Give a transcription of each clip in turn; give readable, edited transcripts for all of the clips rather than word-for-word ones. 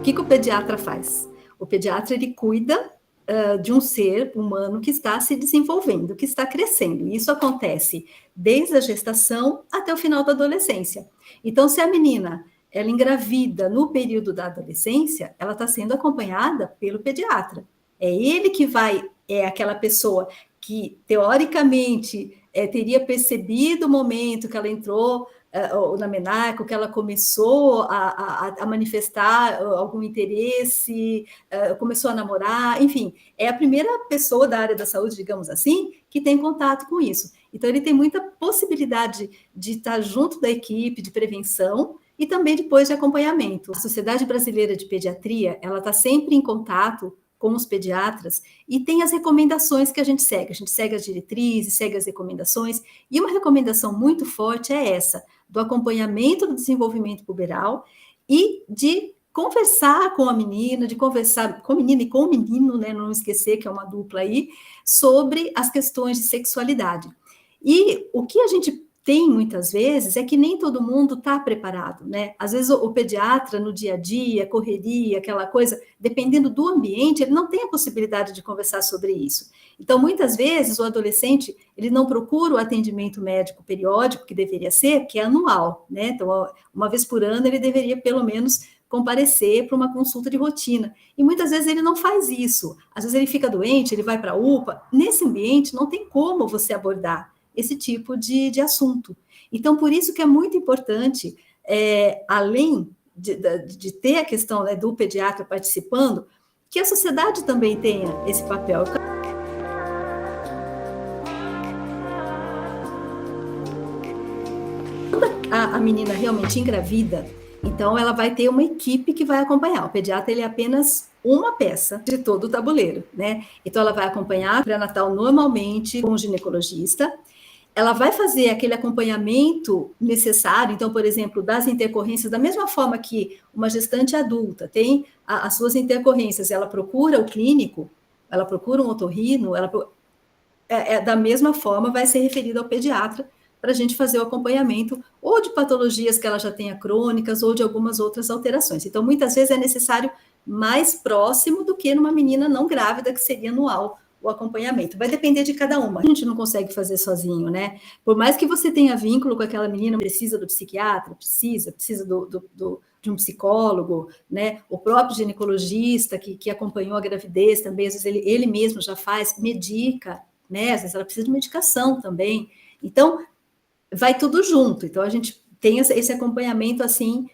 que o pediatra faz? O pediatra, ele cuida de um ser humano que está se desenvolvendo, que está crescendo. E isso acontece desde a gestação até o final da adolescência. Então, se a menina ela engravida no período da adolescência, ela está sendo acompanhada pelo pediatra. É ele que é aquela pessoa que, teoricamente, teria percebido o momento que ela entrou na menarca, que ela começou a manifestar algum interesse, começou a namorar, enfim, é a primeira pessoa da área da saúde, digamos assim, que tem contato com isso. Então, ele tem muita possibilidade de estar junto da equipe de prevenção e também depois de acompanhamento. A Sociedade Brasileira de Pediatria, ela está sempre em contato com os pediatras e tem as recomendações que a gente segue as diretrizes, segue as recomendações, e uma recomendação muito forte é essa, do acompanhamento do desenvolvimento puberal e de conversar com a menina, de conversar com a menina e com o menino, né, não esquecer que é uma dupla aí, sobre as questões de sexualidade. E o que a gente tem muitas vezes é que nem todo mundo está preparado, né? Às vezes o pediatra no dia a dia, correria, aquela coisa, dependendo do ambiente, ele não tem a possibilidade de conversar sobre isso. Então, muitas vezes o adolescente, ele não procura o atendimento médico periódico, que deveria ser, que é anual, né? Então, uma vez por ano ele deveria pelo menos comparecer para uma consulta de rotina. E muitas vezes ele não faz isso. Às vezes ele fica doente, ele vai para a UPA. Nesse ambiente não tem como você abordar esse tipo de assunto. Então, por isso que é muito importante, além de ter a questão, né, do pediatra participando, que a sociedade também tenha esse papel. Quando a menina realmente engravida, então ela vai ter uma equipe que vai acompanhar. O pediatra, ele é apenas uma peça de todo o tabuleiro, né? Então ela vai acompanhar o pré-natal normalmente com o ginecologista. Ela vai fazer aquele acompanhamento necessário, então, por exemplo, das intercorrências, da mesma forma que uma gestante adulta tem as suas intercorrências, ela procura o clínico, ela procura um otorrino, da mesma forma vai ser referida ao pediatra para a gente fazer o acompanhamento ou de patologias que ela já tenha crônicas ou de algumas outras alterações. Então, muitas vezes é necessário mais próximo do que numa menina não grávida, que seria anual o acompanhamento. Vai depender de cada uma. A gente não consegue fazer sozinho, né? Por mais que você tenha vínculo com aquela menina, precisa do psiquiatra, precisa de um psicólogo, né? O próprio ginecologista que acompanhou a gravidez também, às vezes ele mesmo já faz, medica, né? Às vezes ela precisa de medicação também. Então, vai tudo junto. Então, a gente tem esse acompanhamento, assim,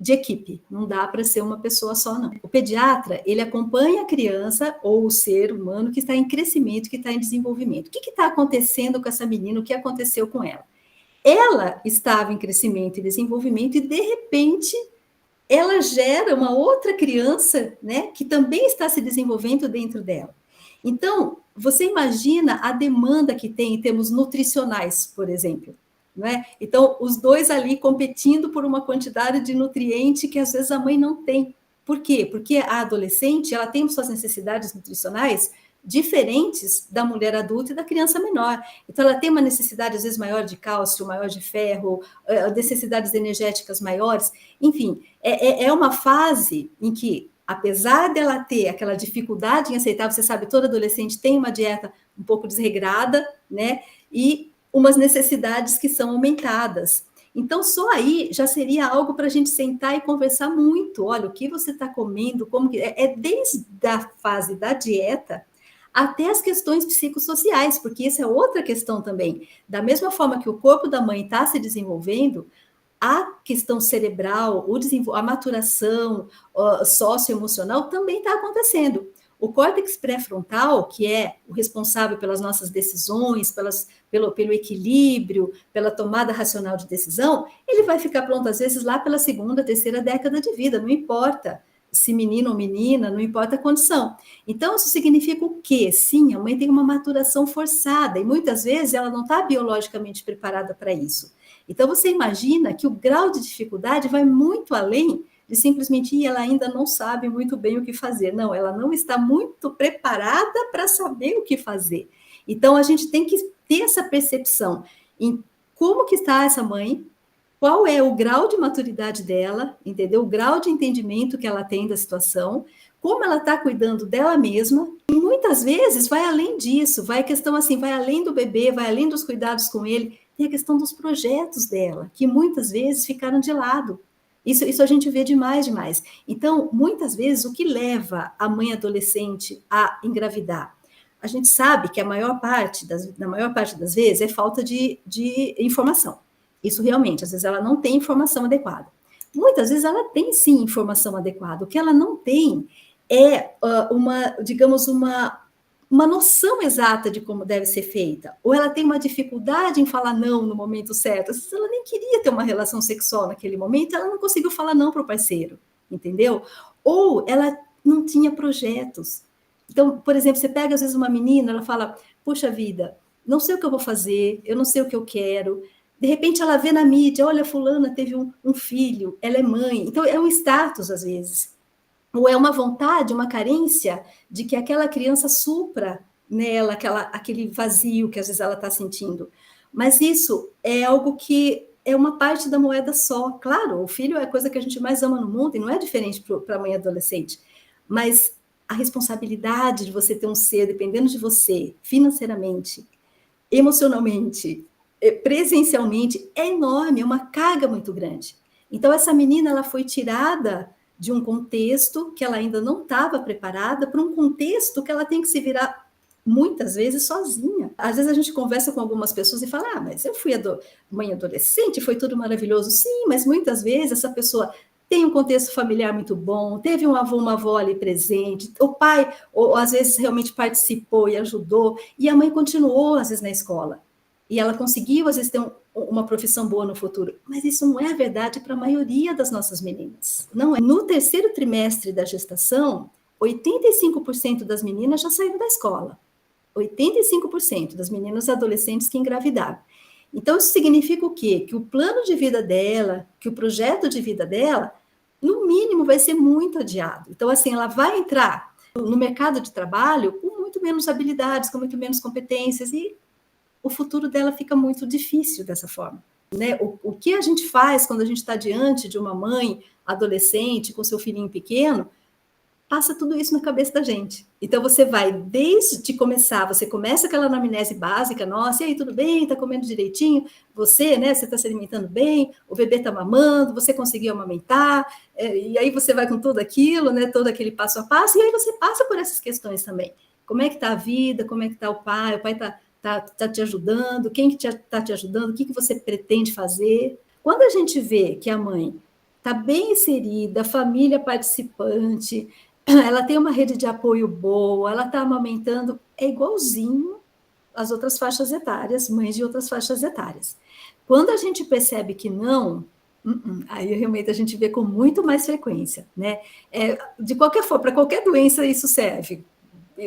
de equipe, não dá para ser uma pessoa só, não. O pediatra, ele acompanha a criança ou o ser humano que está em crescimento, que está em desenvolvimento. O que está acontecendo com essa menina? O que aconteceu com ela? Ela estava em crescimento e desenvolvimento e, de repente, ela gera uma outra criança, né, que também está se desenvolvendo dentro dela. Então, você imagina a demanda que tem em termos nutricionais, por exemplo. Né? Então, os dois ali competindo por uma quantidade de nutriente que às vezes a mãe não tem. Por quê? Porque a adolescente ela tem suas necessidades nutricionais diferentes da mulher adulta e da criança menor. Então, ela tem uma necessidade, às vezes, maior de cálcio, maior de ferro, necessidades energéticas maiores. Enfim, é uma fase em que, apesar dela ter aquela dificuldade em aceitar, você sabe, todo adolescente tem uma dieta um pouco desregrada, né? E umas necessidades que são aumentadas. Então, só aí já seria algo para a gente sentar e conversar muito. Olha, o que você está comendo, como que desde a fase da dieta até as questões psicossociais, porque essa é outra questão também. Da mesma forma que o corpo da mãe está se desenvolvendo, a questão cerebral, a maturação socioemocional também está acontecendo. O córtex pré-frontal, que é o responsável pelas nossas decisões, pelo equilíbrio, pela tomada racional de decisão, ele vai ficar pronto, às vezes, lá pela segunda, terceira década de vida, não importa se menino ou menina, não importa a condição. Então, isso significa o quê? Sim, a mãe tem uma maturação forçada, e muitas vezes ela não está biologicamente preparada para isso. Então, você imagina que o grau de dificuldade vai muito além de simplesmente ela ainda não sabe muito bem o que fazer. Não, ela não está muito preparada para saber o que fazer. Então, a gente tem que ter essa percepção em como que está essa mãe, qual é o grau de maturidade dela, entendeu? O grau de entendimento que ela tem da situação, como ela está cuidando dela mesma, e muitas vezes vai além disso, vai a questão assim, vai além do bebê, vai além dos cuidados com ele, tem a questão dos projetos dela, que muitas vezes ficaram de lado. Isso a gente vê demais, demais. Então, muitas vezes, o que leva a mãe adolescente a engravidar? A gente sabe que na maior parte das vezes, é falta de informação. Isso realmente, às vezes ela não tem informação adequada. Muitas vezes ela tem sim informação adequada. O que ela não tem é digamos, uma noção exata de como deve ser feita. Ou ela tem uma dificuldade em falar não no momento certo. Às vezes ela nem queria ter uma relação sexual naquele momento, ela não conseguiu falar não para o parceiro, entendeu? Ou ela não tinha projetos. Então, por exemplo, você pega às vezes uma menina, ela fala, puxa vida, não sei o que eu vou fazer, eu não sei o que eu quero. De repente ela vê na mídia, olha, fulana teve um filho, ela é mãe. Então é um status às vezes. Ou é uma vontade, uma carência de que aquela criança supra nela aquele vazio que às vezes ela está sentindo. Mas isso é algo que é uma parte da moeda só. Claro, o filho é a coisa que a gente mais ama no mundo e não é diferente para a mãe adolescente. Mas a responsabilidade de você ter um ser dependendo de você, financeiramente, emocionalmente, presencialmente, é enorme, é uma carga muito grande. Então, essa menina ela foi tirada de um contexto que ela ainda não estava preparada para um contexto que ela tem que se virar muitas vezes sozinha. Às vezes a gente conversa com algumas pessoas e fala, mas eu fui mãe adolescente, foi tudo maravilhoso. Sim, mas muitas vezes essa pessoa tem um contexto familiar muito bom, teve um avô, uma avó ali presente, o pai, ou às vezes realmente participou e ajudou, e a mãe continuou, às vezes, na escola. E ela conseguiu, às vezes, ter uma profissão boa no futuro. Mas isso não é verdade para a maioria das nossas meninas. Não é. No terceiro trimestre da gestação, 85% das meninas já saíram da escola. 85% das meninas adolescentes que engravidaram. Então, isso significa o quê? Que o plano de vida dela, que o projeto de vida dela, no mínimo, vai ser muito adiado. Então, assim, ela vai entrar no mercado de trabalho com muito menos habilidades, com muito menos competências, e o futuro dela fica muito difícil dessa forma. Né? O que a gente faz quando a gente está diante de uma mãe adolescente com seu filhinho pequeno, passa tudo isso na cabeça da gente. Então, você vai, desde começar, você começa aquela anamnese básica, nossa, e aí, tudo bem? Está comendo direitinho? Você, né, você está se alimentando bem? O bebê está mamando? Você conseguiu amamentar? E aí você vai com tudo aquilo, né, todo aquele passo a passo, e aí você passa por essas questões também. Como é que está a vida? Como é que está o pai? O pai está te ajudando? Quem que está te ajudando? O que você pretende fazer? Quando a gente vê que a mãe está bem inserida, a família participante, ela tem uma rede de apoio boa, ela está amamentando, é igualzinho às outras faixas etárias, mães de outras faixas etárias. Quando a gente percebe que não, aí realmente a gente vê com muito mais frequência, né? De qualquer forma, para qualquer doença isso serve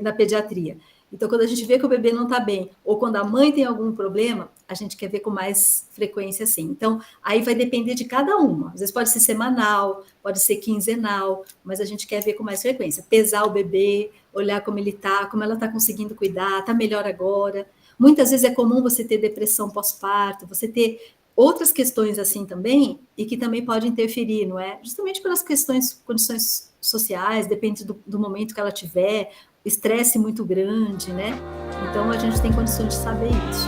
na pediatria. Então, quando a gente vê que o bebê não está bem, ou quando a mãe tem algum problema, a gente quer ver com mais frequência, sim. Então, aí vai depender de cada uma. Às vezes pode ser semanal, pode ser quinzenal, mas a gente quer ver com mais frequência. Pesar o bebê, olhar como ele está, como ela está conseguindo cuidar, está melhor agora. Muitas vezes é comum você ter depressão pós-parto, você ter outras questões assim também, e que também pode interferir, não é? Justamente pelas condições sociais, depende do momento que ela tiver, estresse muito grande, né? Então a gente tem condições de saber isso.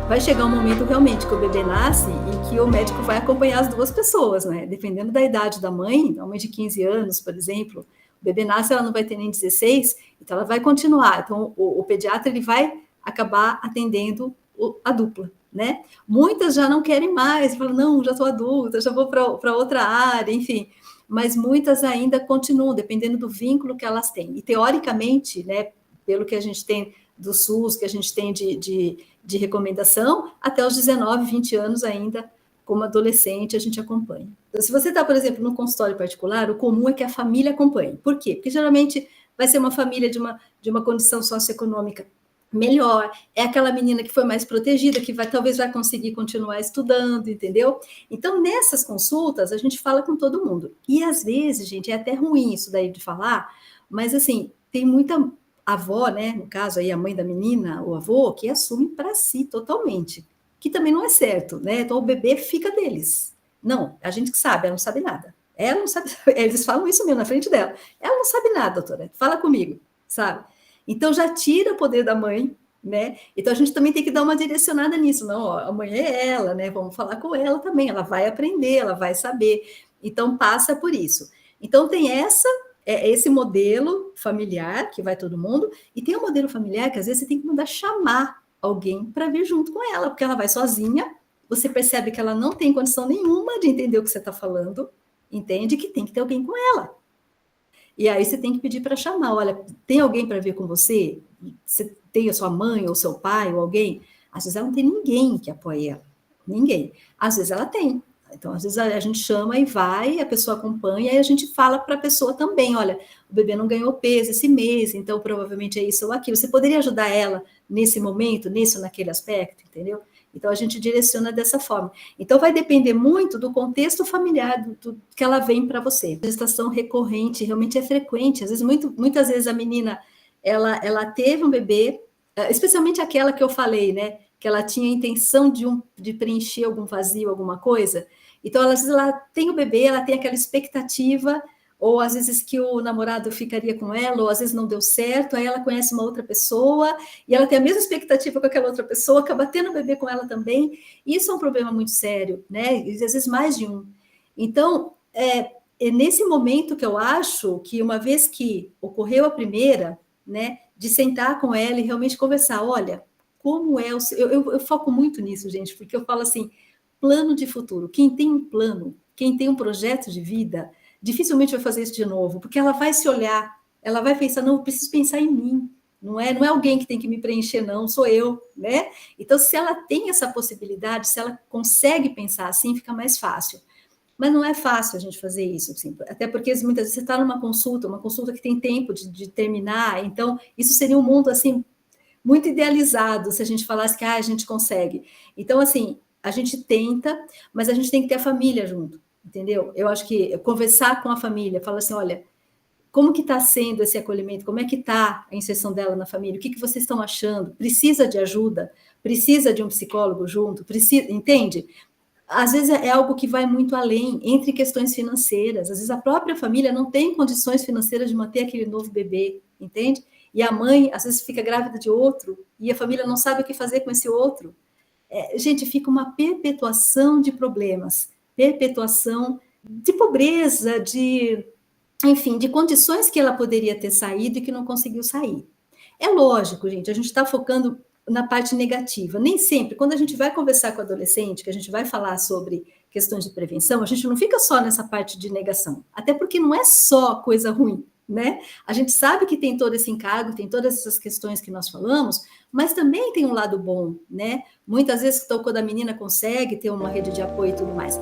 Vai chegar um momento realmente que o bebê nasce e que o médico vai acompanhar as duas pessoas, né? Dependendo da idade da mãe, uma mãe de 15 anos, por exemplo, o bebê nasce, ela não vai ter nem 16, então ela vai continuar. Então o pediatra ele vai acabar atendendo a dupla, né? Muitas já não querem mais, falam, não, já sou adulta, já vou para outra área, enfim. Mas muitas ainda continuam, dependendo do vínculo que elas têm. E, teoricamente, né, pelo que a gente tem do SUS, que a gente tem de recomendação, até os 19, 20 anos ainda, como adolescente, a gente acompanha. Então, se você está, por exemplo, no consultório particular, o comum é que a família acompanhe. Por quê? Porque, geralmente, vai ser uma família de uma condição socioeconômica melhor, é aquela menina que foi mais protegida, que talvez vai conseguir continuar estudando, entendeu? Então, nessas consultas, a gente fala com todo mundo. E, às vezes, gente, é até ruim isso daí de falar, mas, assim, tem muita a avó, né, no caso aí a mãe da menina, o avô, que assume para si totalmente, que também não é certo, né? Então o bebê fica deles. Não, a gente que sabe, ela não sabe nada. Ela não sabe, eles falam isso mesmo na frente dela. Ela não sabe nada, doutora, fala comigo, sabe? Então já tira o poder da mãe, né? Então a gente também tem que dar uma direcionada nisso, não, ó, a mãe é ela, né? Vamos falar com ela também, ela vai aprender, ela vai saber. Então passa por isso. Então tem esse modelo familiar que vai todo mundo, e tem um modelo familiar que às vezes você tem que mandar chamar alguém para vir junto com ela, porque ela vai sozinha, você percebe que ela não tem condição nenhuma de entender o que você está falando, entende que tem que ter alguém com ela. E aí você tem que pedir para chamar, olha, tem alguém para vir com você? Você tem a sua mãe ou seu pai ou alguém? Às vezes ela não tem ninguém que apoie ela, ninguém. Às vezes ela tem. Então, às vezes a gente chama e vai, a pessoa acompanha e a gente fala para a pessoa também, olha, o bebê não ganhou peso esse mês, então provavelmente é isso ou aquilo. Você poderia ajudar ela nesse momento, nesse ou naquele aspecto, entendeu? Então a gente direciona dessa forma. Então vai depender muito do contexto familiar do que ela vem para você. A gestação recorrente realmente é frequente. Às vezes, muitas vezes a menina ela teve um bebê, especialmente aquela que eu falei, né? Que ela tinha a intenção de preencher algum vazio, alguma coisa. Então, às vezes, ela tem o bebê, ela tem aquela expectativa, ou às vezes que o namorado ficaria com ela, ou às vezes não deu certo, aí ela conhece uma outra pessoa, e ela tem a mesma expectativa com aquela outra pessoa, acaba tendo o bebê com ela também. Isso é um problema muito sério, né? E às vezes mais de um. Então, é nesse momento que eu acho que, uma vez que ocorreu a primeira, né, de sentar com ela e realmente conversar, olha, como é o seu... Eu foco muito nisso, gente, porque eu falo assim, plano de futuro. Quem tem um plano, quem tem um projeto de vida, dificilmente vai fazer isso de novo, porque ela vai se olhar, ela vai pensar, não, eu preciso pensar em mim, não é alguém que tem que me preencher, não, sou eu, né? Então, se ela tem essa possibilidade, se ela consegue pensar assim, fica mais fácil. Mas não é fácil a gente fazer isso, assim, até porque muitas vezes você está numa consulta, uma consulta que tem tempo de terminar, então isso seria um mundo assim muito idealizado se a gente falasse que a gente consegue. Então, assim, a gente tenta, mas a gente tem que ter a família junto, entendeu? Eu acho que conversar com a família, falar assim, olha, como que está sendo esse acolhimento? Como é que está a inserção dela na família? O que vocês estão achando? Precisa de ajuda? Precisa de um psicólogo junto? Precisa, entende? Às vezes é algo que vai muito além, entre questões financeiras. Às vezes a própria família não tem condições financeiras de manter aquele novo bebê, entende? E a mãe, às vezes, fica grávida de outro, e a família não sabe o que fazer com esse outro. Gente, fica uma perpetuação de problemas, perpetuação de pobreza, enfim, de condições que ela poderia ter saído e que não conseguiu sair. É lógico, gente, a gente está focando na parte negativa. Nem sempre, quando a gente vai conversar com o adolescente, que a gente vai falar sobre questões de prevenção, a gente não fica só nessa parte de negação. Até porque não é só coisa ruim, né? A gente sabe que tem todo esse encargo, tem todas essas questões que nós falamos, mas também tem um lado bom, né? Muitas vezes, quando a menina consegue ter uma rede de apoio e tudo mais.